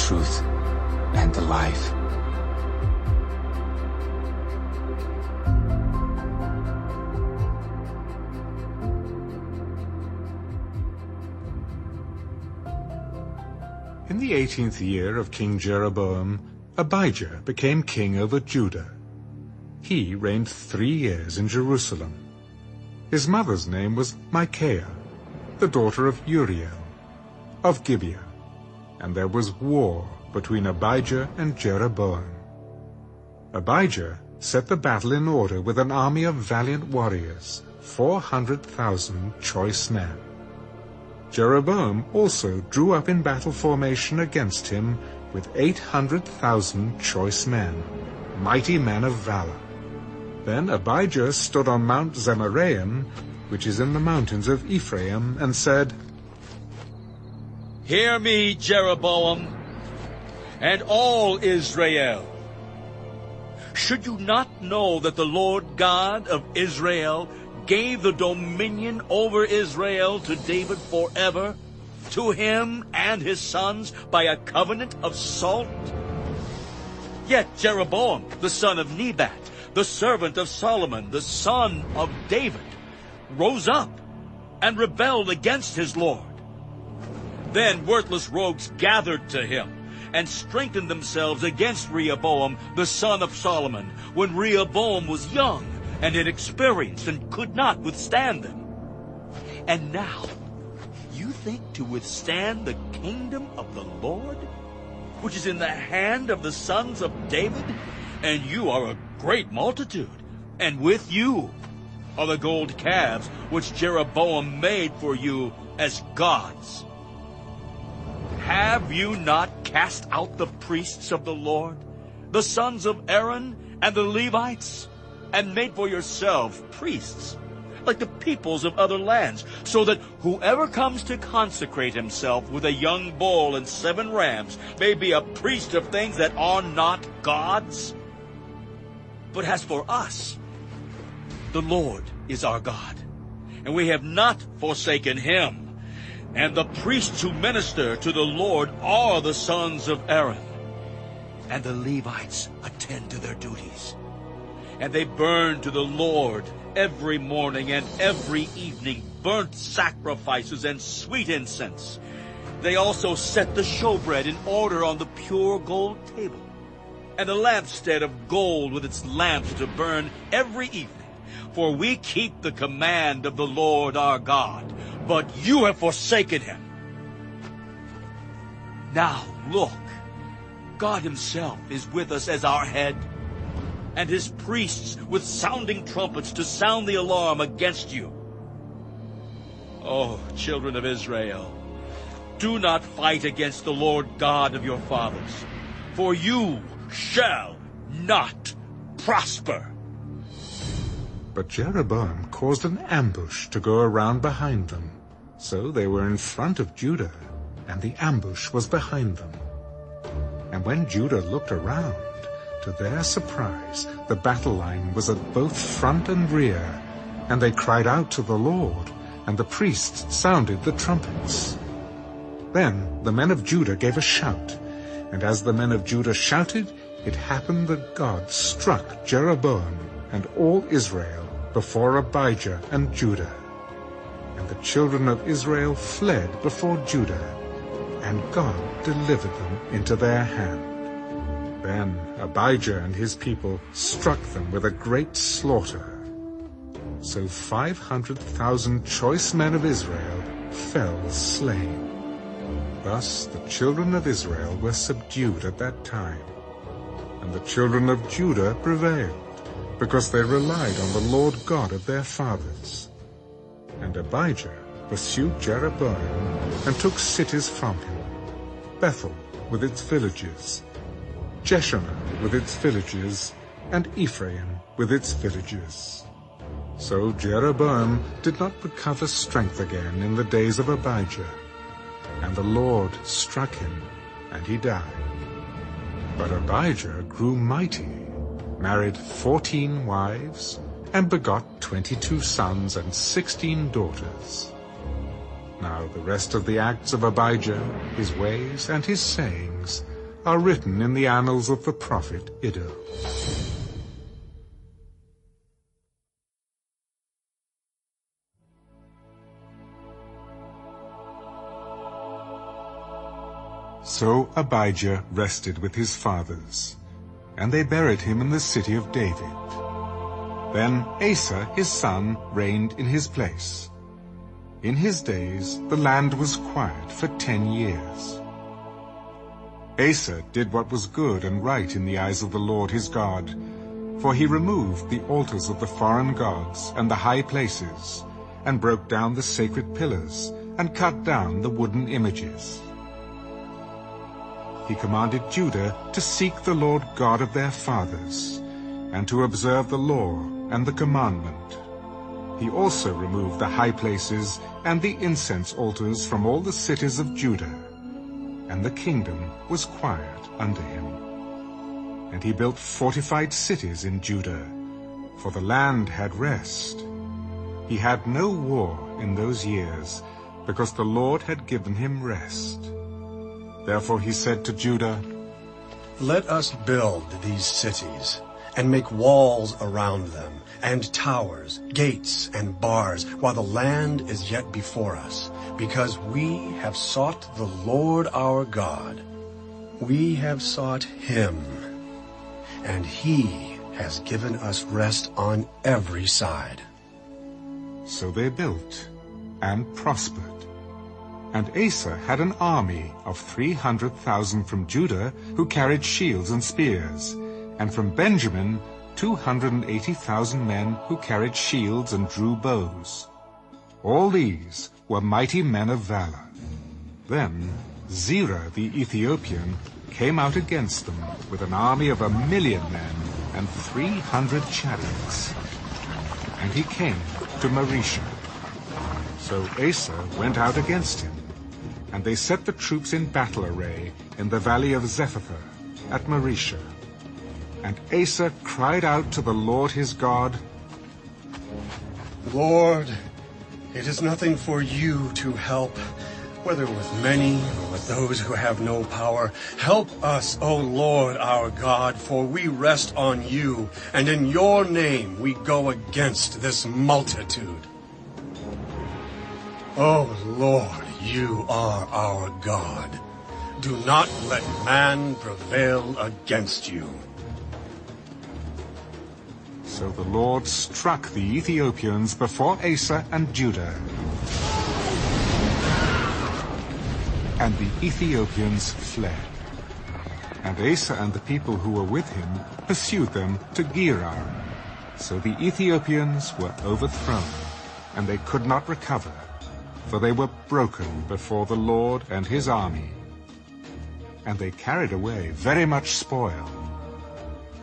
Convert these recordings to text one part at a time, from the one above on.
truth and the life. In the 18th year of King Jeroboam, Abijah became king over Judah. He reigned 3 years in Jerusalem. His mother's name was Micaiah, the daughter of Uriel, of Gibeah, and there was war between Abijah and Jeroboam. Abijah set the battle in order with an army of valiant warriors, 400,000 choice men. Jeroboam also drew up in battle formation against him with 800,000 choice men, mighty men of valor. Then Abijah stood on Mount Zemaraim, which is in the mountains of Ephraim, and said, "Hear me, Jeroboam, and all Israel. Should you not know that the Lord God of Israel gave the dominion over Israel to David forever, to him and his sons by a covenant of salt? Yet Jeroboam, the son of Nebat, the servant of Solomon, the son of David, rose up and rebelled against his Lord. Then worthless rogues gathered to him and strengthened themselves against Rehoboam, the son of Solomon, when Rehoboam was young and inexperienced and could not withstand them. And now, you think to withstand the kingdom of the Lord, which is in the hand of the sons of David? And you are a great multitude, and with you are the gold calves which Jeroboam made for you as gods. Have you not cast out the priests of the Lord, the sons of Aaron and the Levites, and made for yourselves priests, like the peoples of other lands, so that whoever comes to consecrate himself with a young bull and 7 rams may be a priest of things that are not gods? But as for us, the Lord is our God, and we have not forsaken him. And the priests who minister to the Lord are the sons of Aaron, and the Levites attend to their duties. And they burn to the Lord every morning and every evening burnt sacrifices and sweet incense. They also set the showbread in order on the pure gold table, and a lampstand of gold with its lamps to burn every evening. For we keep the command of the Lord our God, but you have forsaken him. Now look, God himself is with us as our head, and his priests with sounding trumpets to sound the alarm against you. Oh, children of Israel, do not fight against the Lord God of your fathers, for you shall not prosper." But Jeroboam caused an ambush to go around behind them. So they were in front of Judah, and the ambush was behind them. And when Judah looked around, to their surprise, the battle line was at both front and rear, and they cried out to the Lord, and the priests sounded the trumpets. Then the men of Judah gave a shout, and as the men of Judah shouted, it happened that God struck Jeroboam and all Israel before Abijah and Judah. And the children of Israel fled before Judah, and God delivered them into their hand. Then Abijah and his people struck them with a great slaughter. So 500,000 choice men of Israel fell slain. Thus the children of Israel were subdued at that time, and the children of Judah prevailed, because they relied on the Lord God of their fathers. And Abijah pursued Jeroboam and took cities from him: Bethel with its villages, Jeshana with its villages, and Ephraim with its villages. So Jeroboam did not recover strength again in the days of Abijah, and the Lord struck him, and he died. But Abijah grew mighty, married 14 wives, and begot 22 sons and 16 daughters. Now the rest of the acts of Abijah, his ways and his sayings, are written in the annals of the prophet Iddo. So Abijah rested with his fathers, and they buried him in the city of David. Then Asa his son reigned in his place. In his days the land was quiet for 10 years. Asa did what was good and right in the eyes of the Lord his God, for he removed the altars of the foreign gods and the high places, and broke down the sacred pillars, and cut down the wooden images. He commanded Judah to seek the Lord God of their fathers, and to observe the law and the commandment. He also removed the high places and the incense altars from all the cities of Judah, and the kingdom was quiet under him. And he built fortified cities in Judah, for the land had rest. He had no war in those years, because the Lord had given him rest. Therefore he said to Judah, "Let us build these cities, and make walls around them, and towers, gates, and bars, while the land is yet before us, because we have sought the Lord our God. We have sought him, and he has given us rest on every side." So they built and prospered. And Asa had an army of 300,000 from Judah, who carried shields and spears, and from Benjamin 280,000 men who carried shields and drew bows. All these were mighty men of valor. Then Zerah the Ethiopian came out against them with an army of 1,000,000 men and 300 chariots. And he came to Mareshah. So Asa went out against him, and they set the troops in battle array in the valley of Zephathah at Mareshah. And Asa cried out to the Lord his God, "Lord, it is nothing for you to help, whether with many or with those who have no power. Help us, O Lord our God, for we rest on you, and in your name we go against this multitude. O Lord, you are our God. Do not let man prevail against you." So the Lord struck the Ethiopians before Asa and Judah. And the Ethiopians fled. And Asa and the people who were with him pursued them to Gerar. So the Ethiopians were overthrown, and they could not recover, for they were broken before the Lord and his army. And they carried away very much spoil.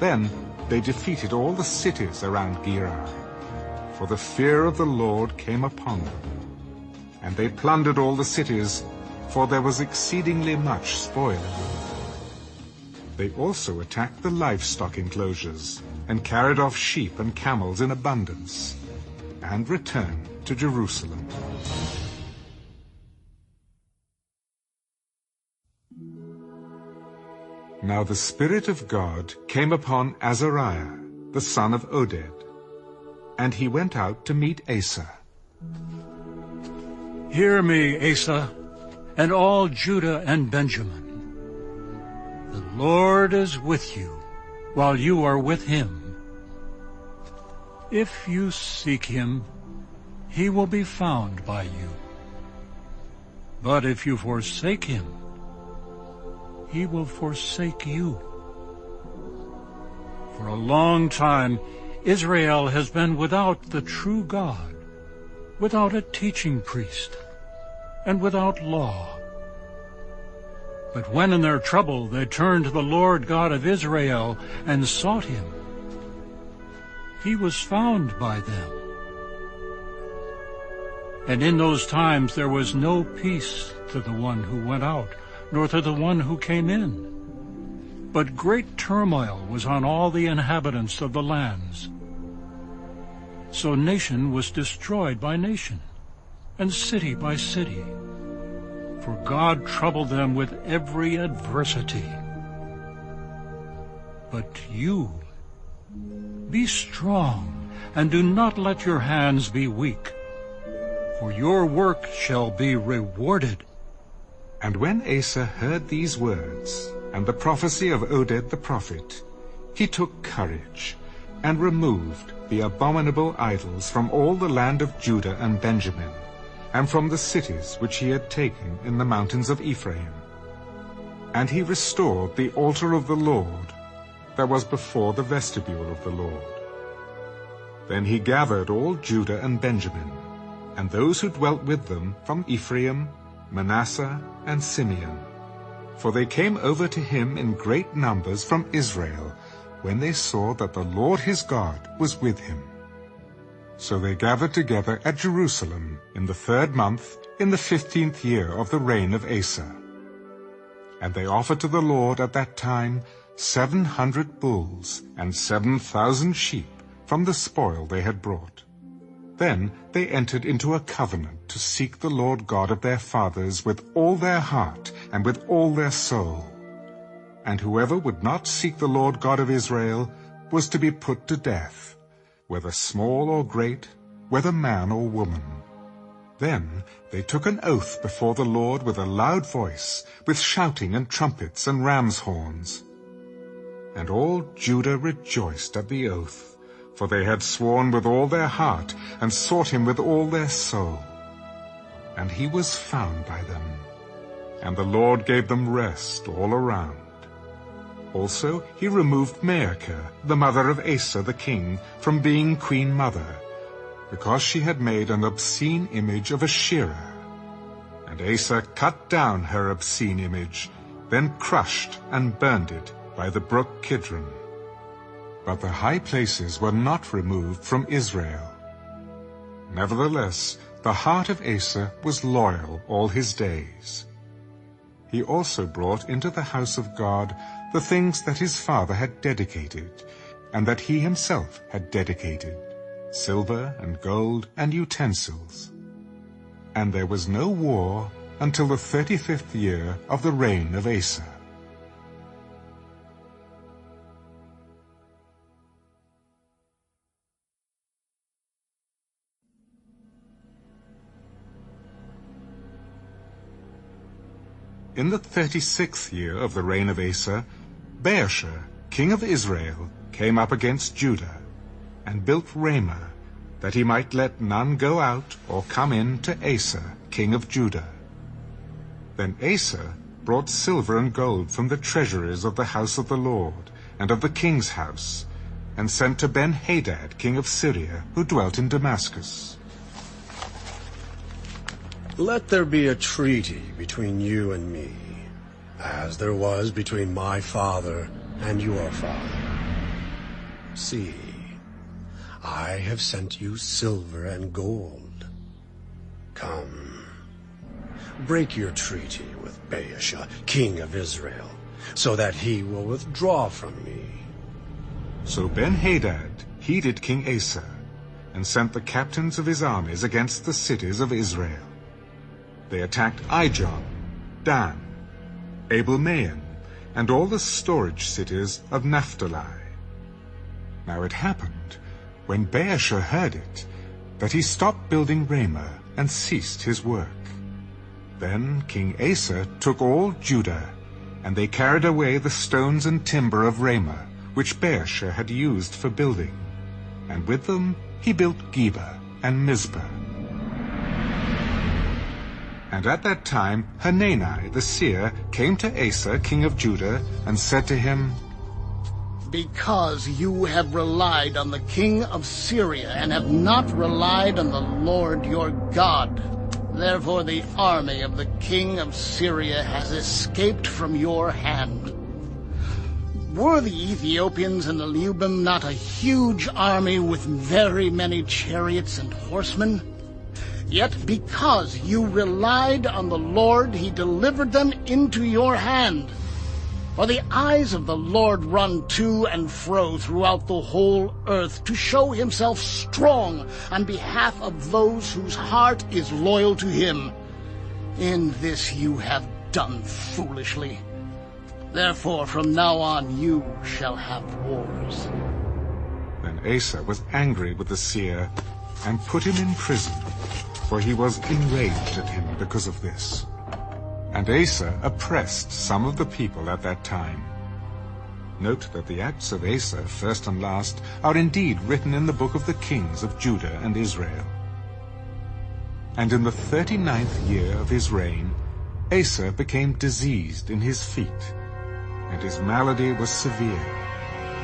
Then they defeated all the cities around Gerar, for the fear of the Lord came upon them. And they plundered all the cities, for there was exceedingly much spoil in them. They also attacked the livestock enclosures, and carried off sheep and camels in abundance, and returned to Jerusalem. Now the Spirit of God came upon Azariah, the son of Oded, and he went out to meet Asa. "Hear me, Asa, and all Judah and Benjamin. The Lord is with you, while you are with him. If you seek him, he will be found by you. But if you forsake him, he will forsake you. For a long time, Israel has been without the true God, without a teaching priest, and without law. But when in their trouble they turned to the Lord God of Israel and sought him, he was found by them. And in those times there was no peace to the one who went out, nor to the one who came in. But great turmoil was on all the inhabitants of the lands. So nation was destroyed by nation, and city by city. For God troubled them with every adversity, But you, be strong, and do not let your hands be weak, for your work shall be rewarded. And when Asa heard these words, and the prophecy of Oded the prophet, he took courage, and removed the abominable idols from all the land of Judah and Benjamin, and from the cities which he had taken in the mountains of Ephraim. And he restored the altar of the Lord that was before the vestibule of the Lord. Then he gathered all Judah and Benjamin, and those who dwelt with them from Ephraim, Manasseh, and Simeon, for they came over to him in great numbers from Israel, when they saw that the Lord his God was with him. So they gathered together at Jerusalem in the 3rd month, in the 15th year of the reign of Asa. And they offered to the Lord at that time 700 bulls and 7,000 sheep from the spoil they had brought. Then they entered into a covenant to seek the Lord God of their fathers with all their heart and with all their soul. And whoever would not seek the Lord God of Israel was to be put to death, whether small or great, whether man or woman. Then they took an oath before the Lord with a loud voice, with shouting and trumpets and ram's horns. And all Judah rejoiced at the oath, for they had sworn with all their heart, and sought him with all their soul. And he was found by them, and the Lord gave them rest all around. Also he removed Maacah, the mother of Asa the king, from being queen mother, because she had made an obscene image of Asherah. And Asa cut down her obscene image, then crushed and burned it by the brook Kidron. But the high places were not removed from Israel. Nevertheless, the heart of Asa was loyal all his days. He also brought into the house of God the things that his father had dedicated, and that he himself had dedicated, silver and gold and utensils. And there was no war until the 35th year of the reign of Asa. In the 36th year of the reign of Asa, Baasha, king of Israel, came up against Judah, and built Ramah, that he might let none go out or come in to Asa, king of Judah. Then Asa brought silver and gold from the treasuries of the house of the Lord, and of the king's house, and sent to Ben-Hadad, king of Syria, who dwelt in Damascus. Let there be a treaty between you and me, as there was between my father and your father. See, I have sent you silver and gold. Come, break your treaty with Baasha, king of Israel, so that he will withdraw from me. So Ben-Hadad heeded King Asa, and sent the captains of his armies against the cities of Israel. They attacked Ijon, Dan, Abel-Maim, and all the storage cities of Naphtali. Now it happened, when Baasha heard it, that he stopped building Ramah and ceased his work. Then King Asa took all Judah, and they carried away the stones and timber of Ramah, which Baasha had used for building, and with them he built Geba and Mizpah. And at that time Hanani the seer came to Asa, king of Judah, and said to him, Because you have relied on the king of Syria and have not relied on the Lord your God, therefore the army of the king of Syria has escaped from your hand. Were the Ethiopians and the Lubim not a huge army with very many chariots and horsemen? Yet because you relied on the Lord, he delivered them into your hand. For the eyes of the Lord run to and fro throughout the whole earth, to show himself strong on behalf of those whose heart is loyal to him. In this you have done foolishly. Therefore from now on you shall have wars. Then Asa was angry with the seer and put him in prison, for he was enraged at him because of this. And Asa oppressed some of the people at that time. Note that the acts of Asa, first and last, are indeed written in the book of the kings of Judah and Israel. And in the 39th year of his reign, Asa became diseased in his feet, and his malady was severe.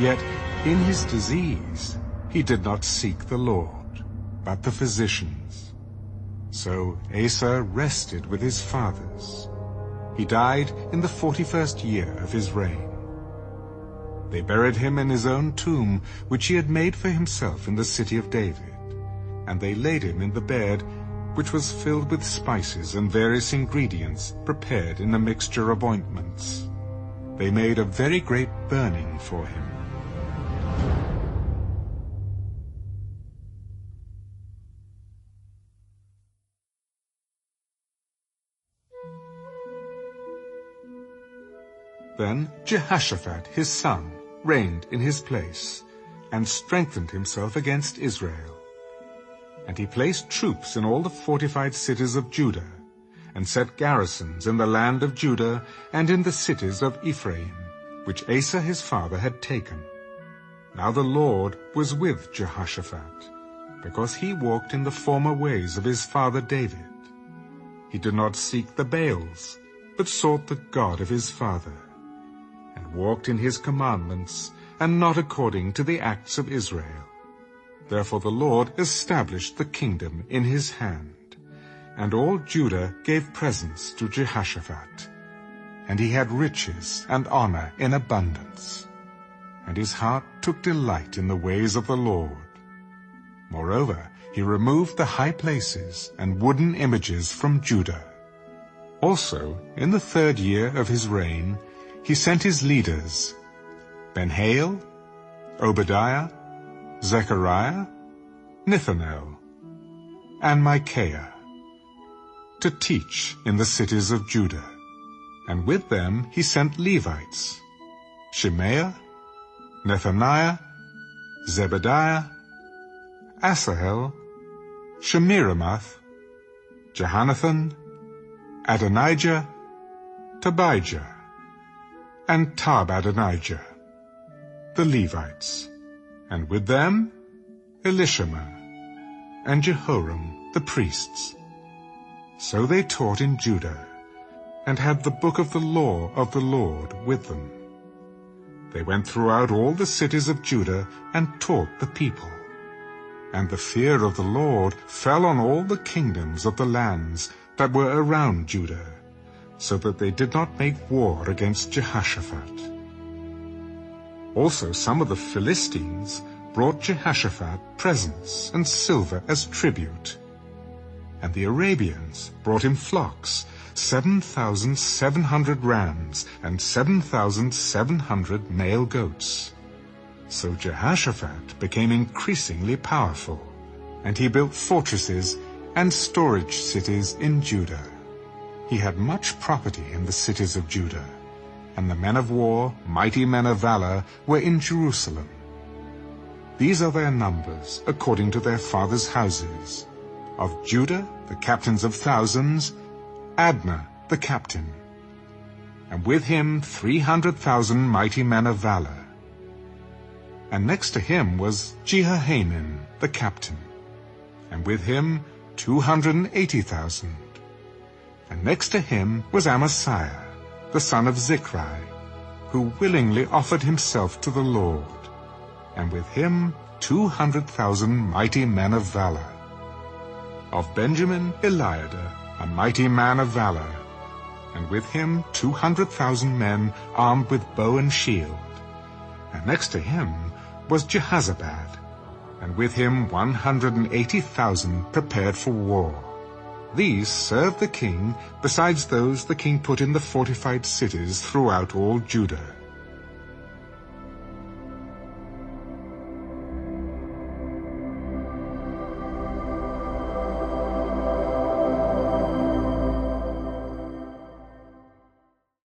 Yet in his disease he did not seek the Lord, but the physicians. So Asa rested with his fathers. He died in the 41st year of his reign. They buried him in his own tomb, which he had made for himself in the city of David. And they laid him in the bed, which was filled with spices and various ingredients prepared in a mixture of ointments. They made a very great burning for him. Then Jehoshaphat his son reigned in his place, and strengthened himself against Israel. And he placed troops in all the fortified cities of Judah, and set garrisons in the land of Judah and in the cities of Ephraim, which Asa his father had taken. Now the Lord was with Jehoshaphat, because he walked in the former ways of his father David. He did not seek the Baals, but sought the God of his father, and walked in his commandments, and not according to the acts of Israel. Therefore the Lord established the kingdom in his hand, and all Judah gave presents to Jehoshaphat. And he had riches and honor in abundance, and his heart took delight in the ways of the Lord. Moreover, he removed the high places and wooden images from Judah. Also, in the 3rd year of his reign, he sent his leaders, Ben-Hail, Obadiah, Zechariah, Nethanel, and Micaiah, to teach in the cities of Judah. And with them he sent Levites, Shemaiah, Nethaniah, Zebediah, Asahel, Shemiramoth, Jehonathan, Adonijah, Tobijah, and Tab-Adonijah, the Levites, and with them Elishama and Jehoram the priests. So they taught in Judah, and had the book of the law of the Lord with them. They went throughout all the cities of Judah and taught the people. And the fear of the Lord fell on all the kingdoms of the lands that were around Judah, so that they did not make war against Jehoshaphat. Also some of the Philistines brought Jehoshaphat presents and silver as tribute. And the Arabians brought him flocks, 7,700 rams and 7,700 male goats. So Jehoshaphat became increasingly powerful, and he built fortresses and storage cities in Judah. He had much property in the cities of Judah, and the men of war, mighty men of valor, were in Jerusalem. These are their numbers, according to their fathers' houses. Of Judah, the captains of thousands, Adnah the captain, and with him 300,000 mighty men of valor. And next to him was Jehohanan the captain, and with him 280,000. And next to him was Amasiah, the son of Zichri, who willingly offered himself to the Lord, and with him 200,000 mighty men of valor. Of Benjamin, Eliada, a mighty man of valor, and with him 200,000 men armed with bow and shield. And next to him was Jehozabad, and with him 180,000 prepared for war. These served the king, besides those the king put in the fortified cities throughout all Judah.